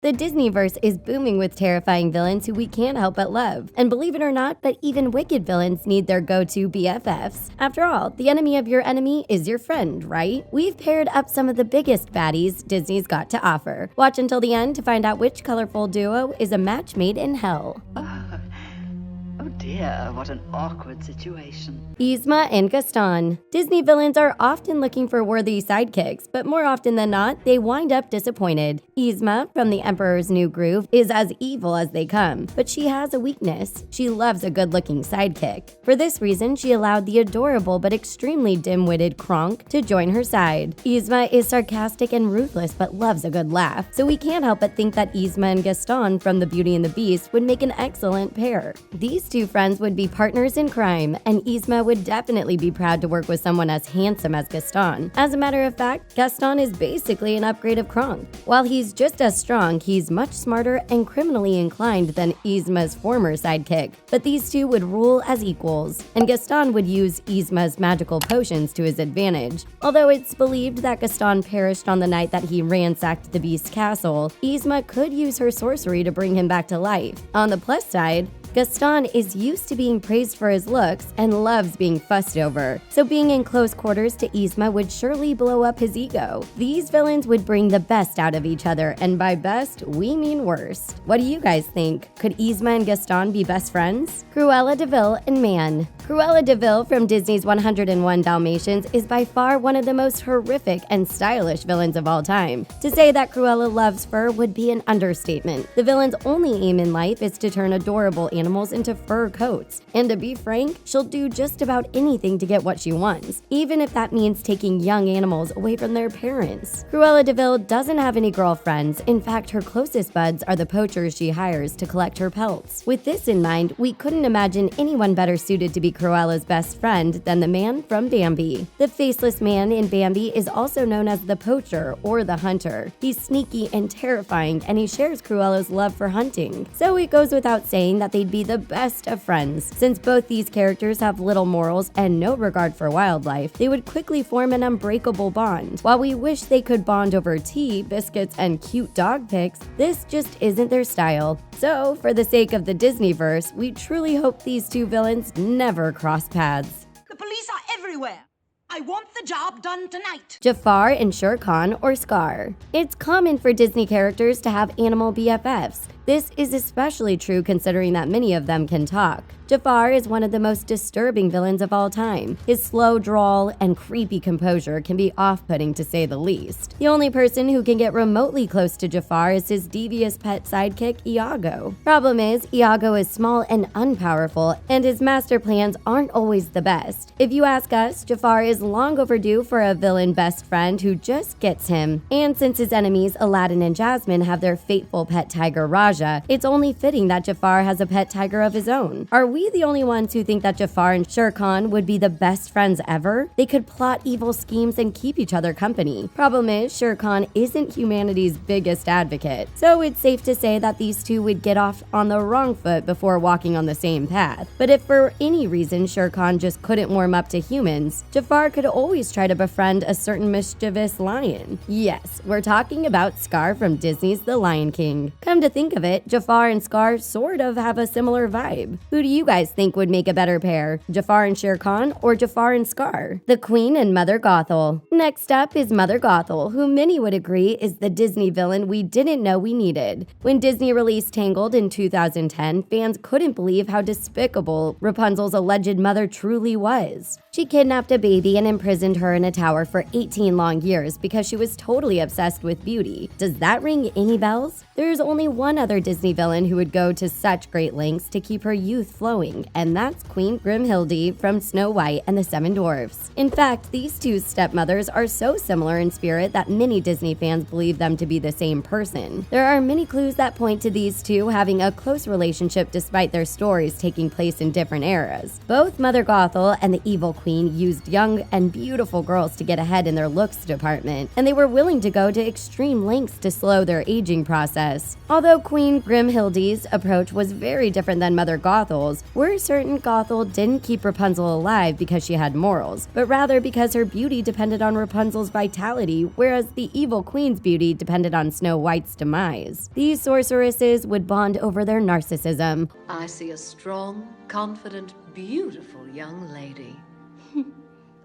The Disneyverse is booming with terrifying villains who we can't help but love. And believe it or not, but even wicked villains need their go-to BFFs. After all, the enemy of your enemy is your friend, right? We've paired up some of the biggest baddies Disney's got to offer. Watch until the end to find out which colorful duo is a match made in hell. Oh dear, what an awkward situation. Yzma and Gaston. Disney villains are often looking for worthy sidekicks, but more often than not, they wind up disappointed. Yzma, from The Emperor's New Groove, is as evil as they come, but she has a weakness. She loves a good-looking sidekick. For this reason, she allowed the adorable but extremely dim-witted Kronk to join her side. Yzma is sarcastic and ruthless but loves a good laugh, so we can't help but think that Yzma and Gaston from The Beauty and the Beast would make an excellent pair. These two friends would be partners in crime, and Yzma would definitely be proud to work with someone as handsome as Gaston. As a matter of fact, Gaston is basically an upgrade of Kronk. While he's just as strong, he's much smarter and criminally inclined than Yzma's former sidekick. But these two would rule as equals, and Gaston would use Yzma's magical potions to his advantage. Although it's believed that Gaston perished on the night that he ransacked the Beast's castle, Yzma could use her sorcery to bring him back to life. On the plus side, Gaston is used to being praised for his looks and loves being fussed over, so being in close quarters to Yzma would surely blow up his ego. These villains would bring the best out of each other, and by best, we mean worst. What do you guys think? Could Yzma and Gaston be best friends? Cruella and Man. Cruella de Vil from Disney's 101 Dalmatians is by far one of the most horrific and stylish villains of all time. To say that Cruella loves fur would be an understatement. The villain's only aim in life is to turn adorable animals into fur coats. And to be frank, she'll do just about anything to get what she wants, even if that means taking young animals away from their parents. Cruella de Vil doesn't have any girlfriends. In fact, her closest buds are the poachers she hires to collect her pelts. With this in mind, we couldn't imagine anyone better suited to be Cruella's best friend than the man from Bambi. The faceless man in Bambi is also known as the poacher or the hunter. He's sneaky and terrifying, and he shares Cruella's love for hunting. So it goes without saying that they'd be the best of friends. Since both these characters have little morals and no regard for wildlife, they would quickly form an unbreakable bond. While we wish they could bond over tea, biscuits, and cute dog pics, this just isn't their style. So, for the sake of the Disneyverse, we truly hope these two villains never cross paths. The police are everywhere. I want the job done tonight. Jafar and Shere Khan or Scar. It's common for Disney characters to have animal BFFs. This is especially true considering that many of them can talk. Jafar is one of the most disturbing villains of all time. His slow drawl and creepy composure can be off-putting to say the least. The only person who can get remotely close to Jafar is his devious pet sidekick, Iago. Problem is, Iago is small and unpowerful, and his master plans aren't always the best. If you ask us, Jafar is long overdue for a villain best friend who just gets him. And since his enemies Aladdin and Jasmine have their fateful pet tiger Raja, it's only fitting that Jafar has a pet tiger of his own. Are we the only ones who think that Jafar and Shere Khan would be the best friends ever? They could plot evil schemes and keep each other company. Problem is, Shere Khan isn't humanity's biggest advocate, so it's safe to say that these two would get off on the wrong foot before walking on the same path. But if for any reason Shere Khan just couldn't warm up to humans, Jafar could always try to befriend a certain mischievous lion. Yes, we're talking about Scar from Disney's The Lion King. Come to think of it, Jafar and Scar sort of have a similar vibe. Who do you guys think would make a better pair? Jafar and Shere Khan or Jafar and Scar? The Queen and Mother Gothel. Next up is Mother Gothel, who many would agree is the Disney villain we didn't know we needed. When Disney released Tangled in 2010, fans couldn't believe how despicable Rapunzel's alleged mother truly was. She kidnapped a baby and imprisoned her in a tower for 18 long years because she was totally obsessed with beauty. Does that ring any bells? There's only one other Disney villain who would go to such great lengths to keep her youth flowing, and that's Queen Grimhilde from Snow White and the Seven Dwarfs. In fact, these two stepmothers are so similar in spirit that many Disney fans believe them to be the same person. There are many clues that point to these two having a close relationship despite their stories taking place in different eras. Both Mother Gothel and the Evil Queen used young and beautiful girls to get ahead in their looks department, and they were willing to go to extreme lengths to slow their aging process. Although Queen Grimhilde's approach was very different than Mother Gothel's, we're certain Gothel didn't keep Rapunzel alive because she had morals, but rather because her beauty depended on Rapunzel's vitality, whereas the evil queen's beauty depended on Snow White's demise. These sorceresses would bond over their narcissism. I see a strong, confident, beautiful young lady.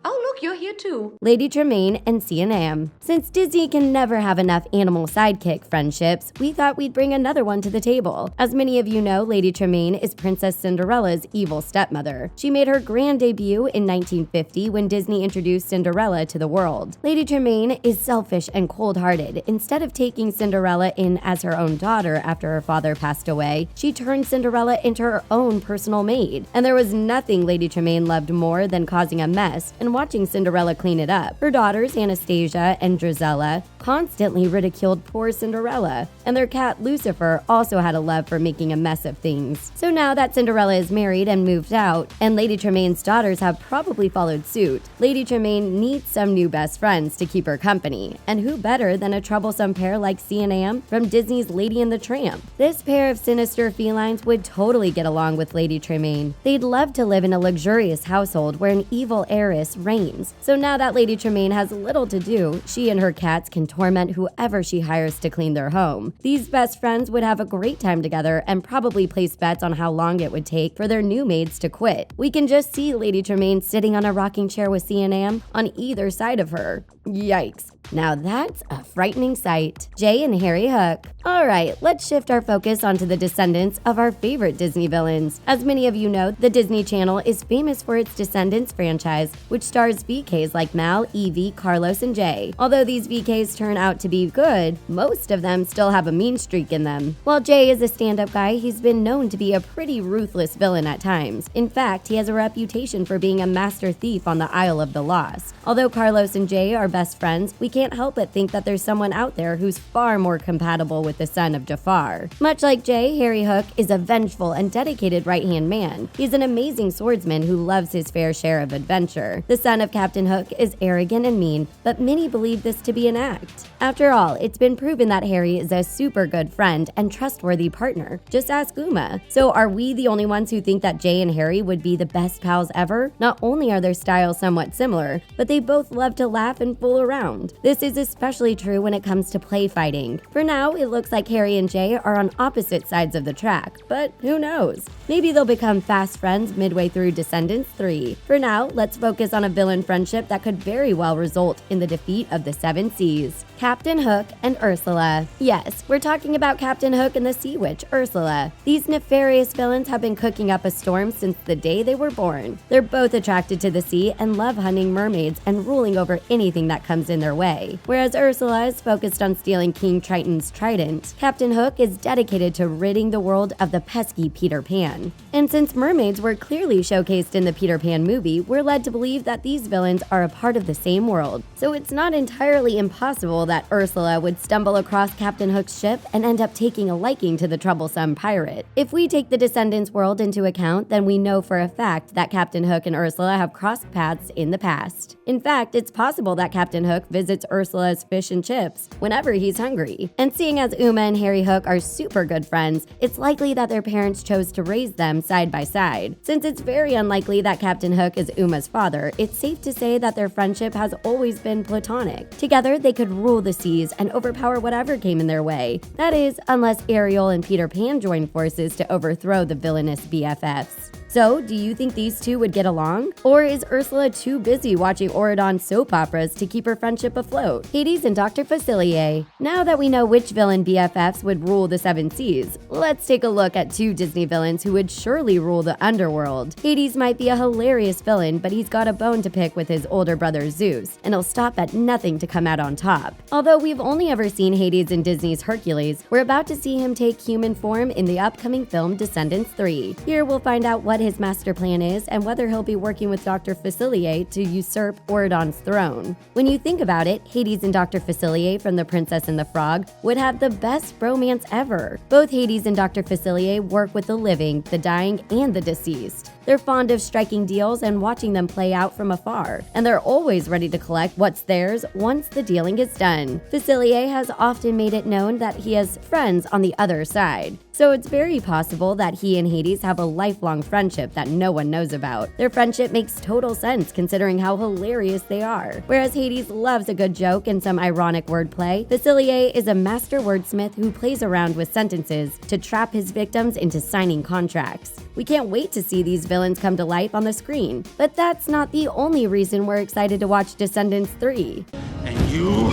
Oh, look, you're here too. Lady Tremaine and Nam. Since Disney can never have enough animal sidekick friendships, we thought we'd bring another one to the table. As many of you know, Lady Tremaine is Princess Cinderella's evil stepmother. She made her grand debut in 1950 when Disney introduced Cinderella to the world. Lady Tremaine is selfish and cold-hearted. Instead of taking Cinderella in as her own daughter after her father passed away, she turned Cinderella into her own personal maid. And there was nothing Lady Tremaine loved more than causing a mess and watching Cinderella clean it up. Her daughters, Anastasia and Drizella, constantly ridiculed poor Cinderella, and their cat Lucifer also had a love for making a mess of things. So now that Cinderella is married and moved out, and Lady Tremaine's daughters have probably followed suit, Lady Tremaine needs some new best friends to keep her company, and who better than a troublesome pair like Nam from Disney's Lady and the Tramp? This pair of sinister felines would totally get along with Lady Tremaine. They'd love to live in a luxurious household where an evil heiress reigns. So now that Lady Tremaine has little to do, she and her cats can torment whoever she hires to clean their home. These best friends would have a great time together and probably place bets on how long it would take for their new maids to quit. We can just see Lady Tremaine sitting on a rocking chair with Nam on either side of her. Yikes. Now that's a frightening sight. Jay and Harry Hook. Alright, let's shift our focus onto the descendants of our favorite Disney villains. As many of you know, the Disney Channel is famous for its Descendants franchise, which stars VKs like Mal, Evie, Carlos, and Jay. Although these VKs turn out to be good, most of them still have a mean streak in them. While Jay is a stand-up guy, he's been known to be a pretty ruthless villain at times. In fact, he has a reputation for being a master thief on the Isle of the Lost. Although Carlos and Jay are best friends, we can't help but think that there's someone out there who's far more compatible with the son of Jafar. Much like Jay, Harry Hook is a vengeful and dedicated right-hand man. He's an amazing swordsman who loves his fair share of adventure. The son of Captain Hook is arrogant and mean, but many believe this to be an act. After all, it's been proven that Harry is a super good friend and trustworthy partner. Just ask Uma. So are we the only ones who think that Jay and Harry would be the best pals ever? Not only are their styles somewhat similar, but they both love to laugh and fool around. This is especially true when it comes to play fighting. For now, it looks like Harry and Jay are on opposite sides of the track, but who knows? Maybe they'll become fast friends midway through Descendants 3. For now, let's focus on a villain friendship that could very well result in the defeat of the Seven Seas. Captain Hook and Ursula. Yes, we're talking about Captain Hook and the Sea Witch, Ursula. These nefarious villains have been cooking up a storm since the day they were born. They're both attracted to the sea and love hunting mermaids and ruling over anything that comes in their way. Whereas Ursula is focused on stealing King Triton's trident, Captain Hook is dedicated to ridding the world of the pesky Peter Pan. And since mermaids were clearly showcased in the Peter Pan movie, we're led to believe that these villains are a part of the same world. So it's not entirely impossible that Ursula would stumble across Captain Hook's ship and end up taking a liking to the troublesome pirate. If we take the Descendants world into account, then we know for a fact that Captain Hook and Ursula have crossed paths in the past. In fact, it's possible that Captain Hook visits Ursula's fish and chips whenever he's hungry. And seeing as Uma and Harry Hook are super good friends, it's likely that their parents chose to raise them side by side. Since it's very unlikely that Captain Hook is Uma's father, it's safe to say that their friendship has always been platonic. Together, they could rule the seas and overpower whatever came in their way. That is, unless Ariel and Peter Pan join forces to overthrow the villainous BFFs. So, do you think these two would get along? Or is Ursula too busy watching Auradon soap operas to keep her friendship afloat? Hades and Dr Faciliate. Now that we know which villain BFFs would rule the Seven Seas, let's take a look at two Disney villains who would surely rule the underworld. Hades might be a hilarious villain, but he's got a bone to pick with his older brother Zeus, and he'll stop at nothing to come out on top. Although we've only ever seen Hades in Disney's Hercules, we're about to see him take human form in the upcoming film Descendants 3. Here we'll find out what his master plan is and whether he'll be working with Dr Faciliate to usurp Auradon's throne. When you think about it, Hades and Dr Faciliate from The Princess and the Frog would have the best bromance ever. Both Hades and Dr Faciliate work with the living, the dying, and the deceased. They're fond of striking deals and watching them play out from afar, and they're always ready to collect what's theirs once the dealing is done. Faciliate has often made it known that he has friends on the other side, so it's very possible that he and Hades have a lifelong friendship that no one knows about. Their friendship makes total sense considering how hilarious they are. Whereas Hades loves a good joke and some ironic wordplay, Faciliate is a master wordsmith who plays around with sentences to trap his victims into signing contracts. We can't wait to see these villains come to life on the screen. But that's not the only reason we're excited to watch Descendants 3. And you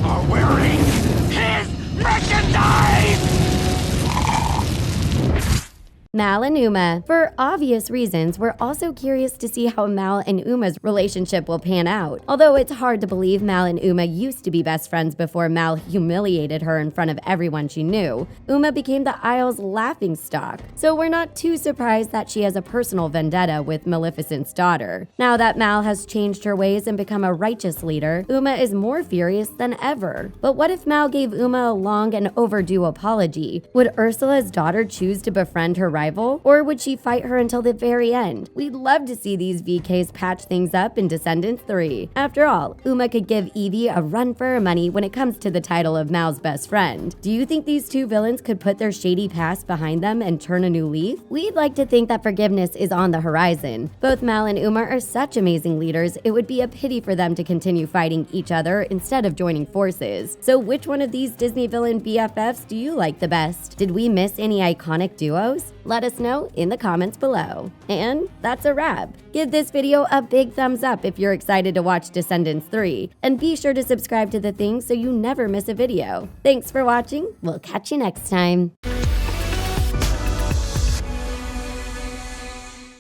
are wearing his merchandise! Malon Uma. For obvious reasons, we're also curious to see how Mal and Uma's relationship will pan out. Although it's hard to believe Mal and Uma used to be best friends before Mal humiliated her in front of everyone she knew, Uma became the Isle's laughingstock. So we're not too surprised that she has a personal vendetta with Maleficent's daughter. Now that Mal has changed her ways and become a righteous leader, Uma is more furious than ever. But what if Mal gave Uma a long and overdue apology? Would Ursula's daughter choose to befriend her rival, or would she fight her until the very end? We'd love to see these VKs patch things up in Descendants 3. After all, Uma could give Evie a run for her money when it comes to the title of Mal's best friend. Do you think these two villains could put their shady past behind them and turn a new leaf? We'd like to think that forgiveness is on the horizon. Both Mal and Uma are such amazing leaders, it would be a pity for them to continue fighting each other instead of joining forces. So which one of these Disney villain BFFs do you like the best? Did we miss any iconic duos? Let us know in the comments below. And that's a wrap. Give this video a big thumbs up if you're excited to watch Descendants 3, and be sure to subscribe to The Things so you never miss a video. Thanks for watching. We'll catch you next time.